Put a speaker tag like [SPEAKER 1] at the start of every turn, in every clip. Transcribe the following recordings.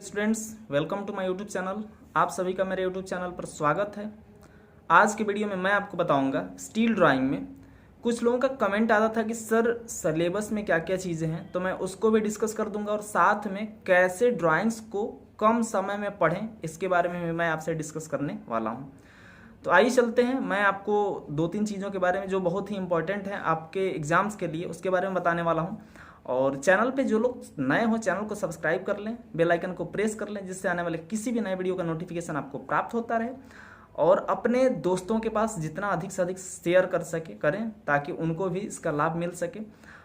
[SPEAKER 1] Students, welcome to my YouTube channel. आप सभी का मेरे यूट्यूब चैनल पर स्वागत है। आज की वीडियो में मैं आपको बताऊंगा स्टील ड्राइंग में कुछ लोगों का कमेंट आता था कि सर सिलेबस में क्या क्या चीज़ें हैं, तो मैं उसको भी डिस्कस कर दूंगा और साथ में कैसे ड्राइंग्स को कम समय में पढ़ें इसके बारे में भी मैं आपसे डिस्कस करने वाला हूँ। तो आइए चलते हैं। मैं आपको दो तीन चीज़ों के बारे में जो बहुत ही इंपॉर्टेंट हैं आपके एग्जाम्स के लिए उसके बारे में बताने वाला हूँ। और चैनल पे जो लोग नए हो चैनल को सब्सक्राइब कर लें, बेल आइकन को प्रेस कर लें, जिससे आने वाले किसी भी नए वीडियो का नोटिफिकेशन आपको प्राप्त होता रहे। और अपने दोस्तों के पास जितना अधिक से अधिक शेयर कर सके करें ताकि उनको भी इसका लाभ मिल सके।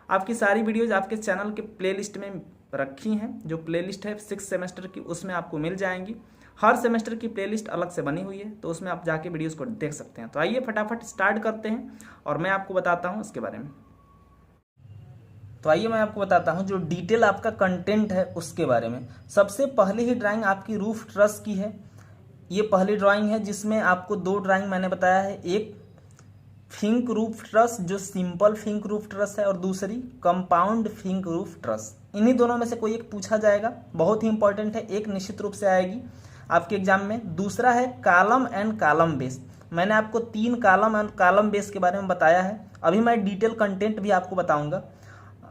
[SPEAKER 1] आपकी सारी वीडियोज आपके चैनल के प्लेलिस्ट में रखी हैं। जो प्लेलिस्ट है 6 सेमेस्टर की उसमें आपको मिल जाएंगी। हर सेमेस्टर की प्लेलिस्ट अलग से बनी हुई है, तो उसमें आप जाके वीडियोस को देख सकते हैं। तो आइए फटाफट स्टार्ट करते हैं और मैं आपको बताता हूँ इसके बारे में। तो आइए मैं आपको बताता हूँ जो डिटेल आपका कंटेंट है उसके बारे में। सबसे पहले ही ड्राइंग आपकी रूफ ट्रस की है। ये पहली ड्राइंग है जिसमें आपको दो ड्राइंग मैंने बताया है, एक फिंक रूफ ट्रस जो सिंपल फिंक रूफ ट्रस है और दूसरी कंपाउंड फिंक रूफ ट्रस। इन्हीं दोनों में से कोई एक पूछा जाएगा, बहुत ही इंपॉर्टेंट है, एक निश्चित रूप से आएगी आपके एग्जाम में। दूसरा है कॉलम एंड कॉलम बेस। मैंने आपको 3 कॉलम एंड कॉलम बेस के बारे में बताया है। अभी मैं डिटेल कंटेंट भी आपको बताऊंगा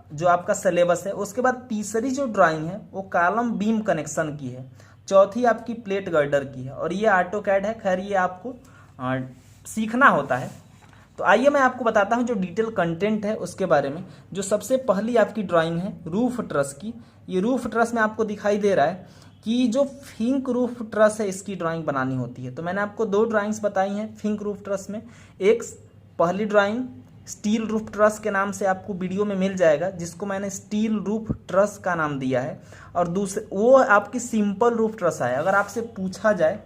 [SPEAKER 1] जो आपका सिलेबस है। उसके बाद तीसरी जो ड्राइंग है वो कॉलम बीम कनेक्शन की है। चौथी आपकी प्लेट गर्डर की है और ये ऑटोकैड है। खैर ये आपको सीखना होता है। तो आइए मैं आपको बताता हूँ जो डिटेल कंटेंट है उसके बारे में। जो सबसे पहली आपकी ड्राइंग है रूफ ट्रस की। ये रूफ ट्रस में आपको दिखाई दे रहा है कि जो फिंक रूफ ट्रस है इसकी ड्राइंग बनानी होती है। तो मैंने आपको 2 ड्राइंग्स बताई हैं फिंक रूफ ट्रस में। एक पहली ड्राइंग स्टील रूफ ट्रस के नाम से आपको वीडियो में मिल जाएगा, जिसको मैंने स्टील रूफ ट्रस का नाम दिया है। और दूसरे वो आपकी सिंपल रूफ ट्रस है। अगर आपसे पूछा जाए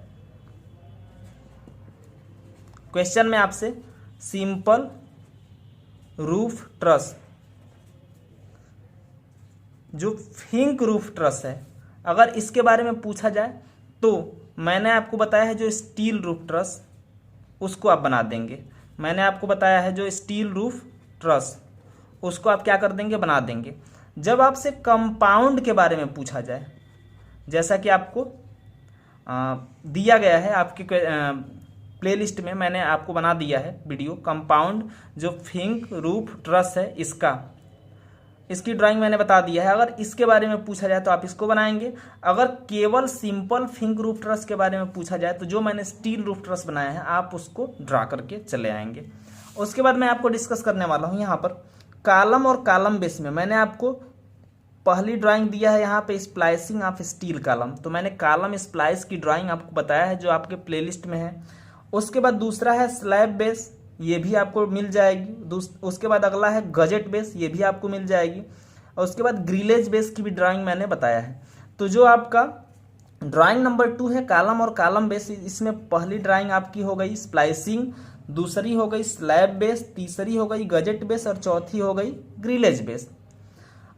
[SPEAKER 1] क्वेश्चन में आपसे सिंपल रूफ ट्रस जो फिंक रूफ ट्रस है, अगर इसके बारे में पूछा जाए तो मैंने आपको बताया है जो स्टील रूफ ट्रस उसको आप बना देंगे। मैंने आपको बताया है जो स्टील रूफ ट्रस उसको आप क्या कर देंगे, बना देंगे। जब आपसे कंपाउंड के बारे में पूछा जाए, जैसा कि आपको दिया गया है आपकी प्लेलिस्ट में, मैंने आपको बना दिया है वीडियो कंपाउंड जो फिंक रूफ ट्रस है इसकी ड्राइंग मैंने बता दिया है। अगर इसके बारे में पूछा जाए तो आप इसको बनाएंगे। अगर केवल सिंपल फिंक रूफ ट्रस के बारे में पूछा जाए तो जो मैंने स्टील रूफ ट्रस बनाया है आप उसको ड्रा करके चले आएंगे। उसके बाद मैं आपको डिस्कस करने वाला हूँ यहाँ पर कॉलम और कॉलम बेस में। मैंने आपको पहली ड्राइंग दिया है यहाँ पे स्प्लाइसिंग ऑफ स्टील कॉलम। तो मैंने कॉलम स्प्लाइस की ड्राइंग आपको बताया है जो आपके प्लेलिस्ट में है। उसके बाद दूसरा है स्लैब बेस, ये भी आपको मिल जाएगी। उसके बाद अगला है गजेट बेस, ये भी आपको मिल जाएगी। और उसके बाद ग्रिलेज बेस की भी ड्राइंग मैंने बताया है। तो जो आपका ड्राइंग नंबर 2 है कॉलम और कॉलम बेस, इसमें पहली ड्राइंग आपकी हो गई स्प्लाइसिंग, दूसरी हो गई स्लैब बेस, तीसरी हो गई गजेट बेस और चौथी हो गई ग्रिलेज बेस।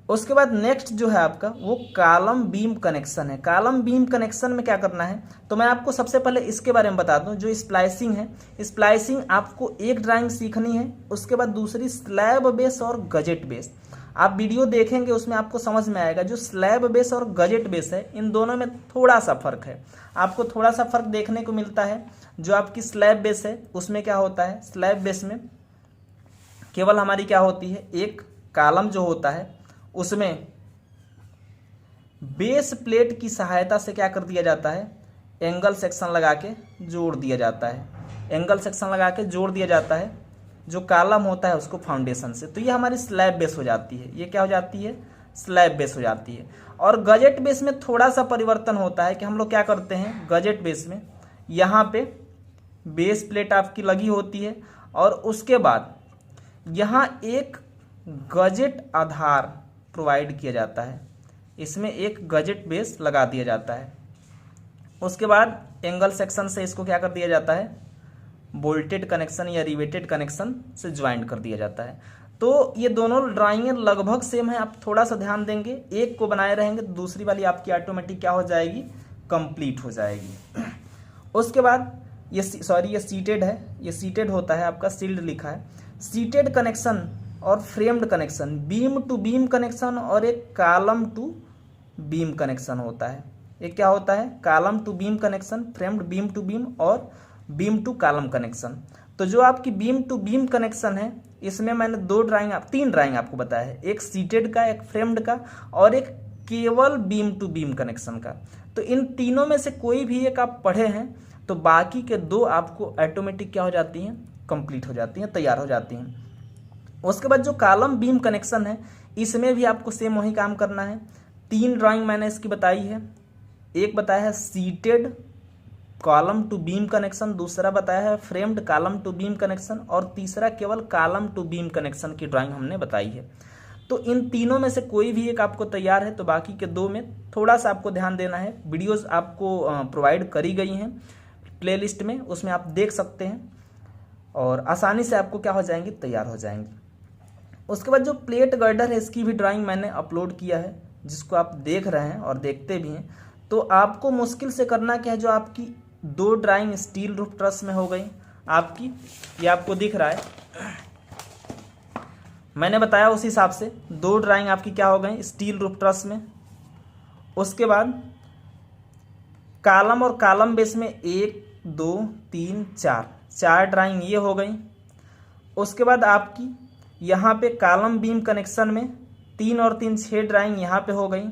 [SPEAKER 1] उसके बाद नेक्स्ट जो है आपका वो कॉलम बीम कनेक्शन है। कॉलम बीम कनेक्शन में क्या करना है, तो मैं आपको सबसे पहले इसके बारे में बता दूं। जो स्प्लाइसिंग है, स्प्लाइसिंग आपको एक ड्राइंग सीखनी है। उसके बाद दूसरी स्लैब बेस और गजेट बेस। आप वीडियो देखेंगे उसमें आपको समझ में आएगा जो स्लैब बेस और गजेट बेस है इन दोनों में थोड़ा सा फर्क है। आपको थोड़ा सा फर्क देखने को मिलता है। जो आपकी स्लैब बेस है उसमें क्या होता है, स्लैब बेस में केवल हमारी क्या होती है, एक कॉलम जो होता है उसमें बेस प्लेट की सहायता से क्या कर दिया जाता है, एंगल सेक्शन लगा के जोड़ दिया जाता है। एंगल सेक्शन लगा के जोड़ दिया जाता है जो कॉलम होता है उसको फाउंडेशन से। तो ये हमारी स्लैब बेस हो जाती है। ये क्या हो जाती है, स्लैब बेस हो जाती है। और गजेट बेस में थोड़ा सा परिवर्तन होता है कि हम लोग क्या करते हैं, गजेट बेस में यहाँ पे बेस प्लेट आपकी लगी होती है और उसके बाद यहाँ एक गजेट आधार प्रोवाइड किया जाता है। इसमें एक गजेट बेस लगा दिया जाता है। उसके बाद एंगल सेक्शन से इसको क्या कर दिया जाता है, बोल्टेड कनेक्शन या रिवेटेड कनेक्शन से ज्वाइंट कर दिया जाता है। तो ये दोनों ड्राइंगें लगभग सेम है। आप थोड़ा सा ध्यान देंगे, एक को बनाए रहेंगे तो दूसरी वाली आपकी ऑटोमेटिक क्या हो जाएगी, कंप्लीट हो जाएगी। उसके बाद ये सीटेड है, ये सीटेड होता है आपका, सील्ड लिखा है। सीटेड कनेक्शन और framed connection, beam to beam connection और एक कॉलम टू बीम कनेक्शन होता है। ये क्या होता है, column to beam connection, framed beam to beam और बीम टू कॉलम कनेक्शन। तो जो आपकी बीम टू बीम कनेक्शन है, इसमें मैंने तीन ड्राइंग आपको बताया है, एक सीटेड का, एक फ्रेम्ड का और एक केवल बीम टू बीम कनेक्शन का। तो इन तीनों में से कोई भी एक आप पढ़े हैं तो बाकी के दो आपको ऑटोमेटिक क्या हो जाती हैं, कंप्लीट हो जाती हैं, तैयार हो जाती हैं। उसके बाद जो कॉलम बीम कनेक्शन है, इसमें भी आपको सेम वही काम करना है। तीन ड्राइंग मैंने इसकी बताई है, एक बताया है seated column to beam connection, दूसरा बताया है framed column to beam connection और तीसरा केवल कॉलम टू बीम कनेक्शन की ड्राइंग हमने बताई है। तो इन तीनों में से कोई भी एक आपको तैयार है तो बाकी के दो में थोड़ा सा आपको ध्यान देना है। वीडियोस आपको प्रोवाइड करी गई हैं प्लेलिस्ट में, उसमें आप देख सकते हैं और आसानी से आपको क्या हो जाएंगी, तैयार हो जाएंगी। उसके बाद जो प्लेट गर्डर है, इसकी भी ड्राइंग मैंने अपलोड किया है, जिसको आप देख रहे हैं और देखते भी हैं। तो आपको मुश्किल से करना क्या है, जो आपकी दो ड्राइंग स्टील रूफ ट्रस में हो गई आपकी, ये आपको दिख रहा है, मैंने बताया उस हिसाब से दो ड्राइंग आपकी क्या हो गई, स्टील रूफ ट्रस में। उसके बाद कॉलम और कॉलम बेस में 1 2 3 4 ड्राइंग ये हो गई। उसके बाद आपकी यहाँ पे कॉलम बीम कनेक्शन में 3 और 3 6 ड्राइंग यहाँ पे हो गई।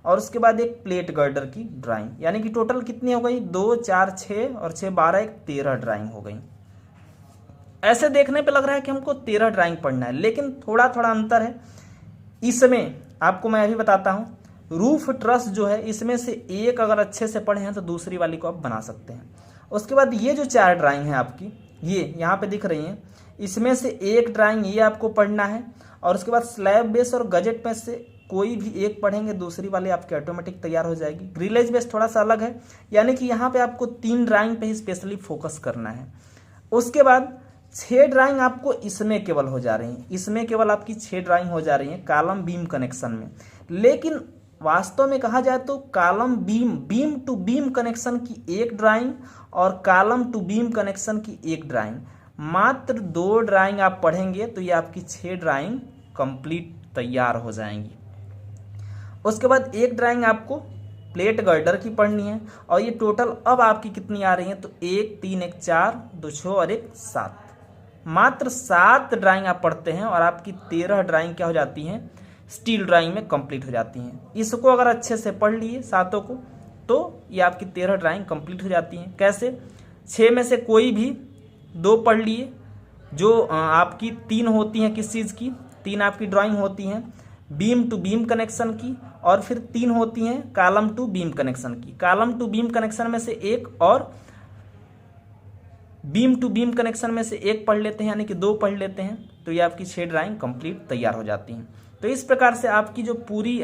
[SPEAKER 1] और उसके बाद एक प्लेट गर्डर की ड्राइंग, यानी कि टोटल कितनी हो गई, 2 4 6 और 6 12 एक 13 ड्राइंग हो गई। ऐसे देखने पे लग रहा है कि हमको 13 ड्राइंग पढ़ना है, लेकिन थोड़ा थोड़ा अंतर है। इसमें आपको मैं अभी बताता हूँ, रूफ ट्रस जो है, इसमें से एक अगर अच्छे से पढ़े हैं तो दूसरी वाली को आप बना सकते हैं। उसके बाद ये जो 4 ड्राइंग है आपकी, ये यहाँ पे दिख रही हैं, इसमें से एक ड्राइंग ये आपको पढ़ना है। और उसके बाद स्लैब बेस और गजेट में से कोई भी एक पढ़ेंगे, दूसरी वाली आपकी ऑटोमेटिक तैयार हो जाएगी। ग्रिलेज बेस थोड़ा सा अलग है, यानी कि यहाँ पे आपको 3 ड्राइंग पे ही स्पेशली फोकस करना है। उसके बाद 6 ड्राइंग आपको इसमें केवल हो जा रही हैं, इसमें केवल आपकी 6 ड्राइंग हो जा रही हैं कॉलम बीम कनेक्शन में। लेकिन वास्तव में कहा जाए तो column beam to beam connection की एक ड्राइंग और कॉलम टू बीम कनेक्शन की एक ड्राइंग, मात्र 2 ड्राइंग आप पढ़ेंगे तो ये आपकी 6 ड्राइंग कंप्लीट तैयार हो जाएंगी। उसके बाद एक ड्राइंग आपको प्लेट गर्डर की पढ़नी है और ये टोटल अब आपकी कितनी आ रही है, तो 1 3 1 4 2 6 और 1 7, मात्र 7 ड्राइंग आप पढ़ते हैं और आपकी 13 ड्राइंग क्या हो जाती हैं, स्टील ड्राइंग में कंप्लीट हो जाती हैं। इसको अगर अच्छे से पढ़ लिए सातों को तो ये आपकी 13 ड्राइंग कंप्लीट हो जाती हैं। कैसे, 6 में से कोई भी 2 पढ़ लिए, जो आपकी 3 होती हैं, किस चीज़ की, 3 आपकी ड्राइंग होती हैं बीम टू बीम कनेक्शन की और फिर 3 होती हैं कॉलम टू बीम कनेक्शन की। कॉलम टू बीम कनेक्शन में से एक और बीम टू बीम कनेक्शन में से एक पढ़ लेते हैं, यानी कि 2 पढ़ लेते हैं, तो ये आपकी 6 ड्राइंग कंप्लीट तैयार हो जाती हैं। तो इस प्रकार से आपकी जो पूरी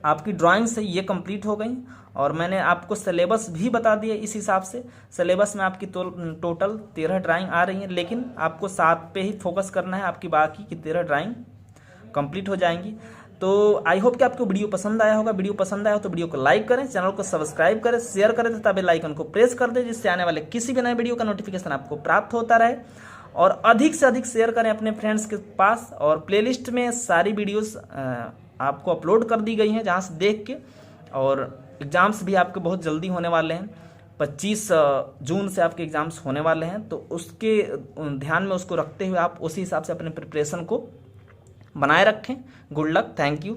[SPEAKER 1] आपकी ड्राइंग्स है ये कंप्लीट हो गई। और मैंने आपको सिलेबस भी बता दिया, इस हिसाब से सिलेबस में आपकी टोटल 13 ड्राइंग आ रही हैं, लेकिन आपको 7 पे ही फोकस करना है, आपकी बाकी की 13 ड्राइंग कंप्लीट हो जाएंगी। तो आई होप कि आपको वीडियो पसंद आया होगा। वीडियो पसंद आया हो तो वीडियो को लाइक करें, चैनल को सब्सक्राइब करें, शेयर करें तथा बेल आइकन को प्रेस कर दें, जिससे आने वाले किसी भी नए वीडियो का नोटिफिकेशन आपको प्राप्त होता रहे। और अधिक से अधिक शेयर करें अपने फ्रेंड्स के पास। और प्लेलिस्ट में सारी वीडियोस आपको अपलोड कर दी गई हैं, जहाँ से देख के। और एग्ज़ाम्स भी आपके बहुत जल्दी होने वाले हैं, 25 जून से आपके एग्ज़ाम्स होने वाले हैं, तो उसके ध्यान में उसको रखते हुए आप उसी हिसाब से अपने प्रिपरेशन को बनाए रखें। Good luck, thank you.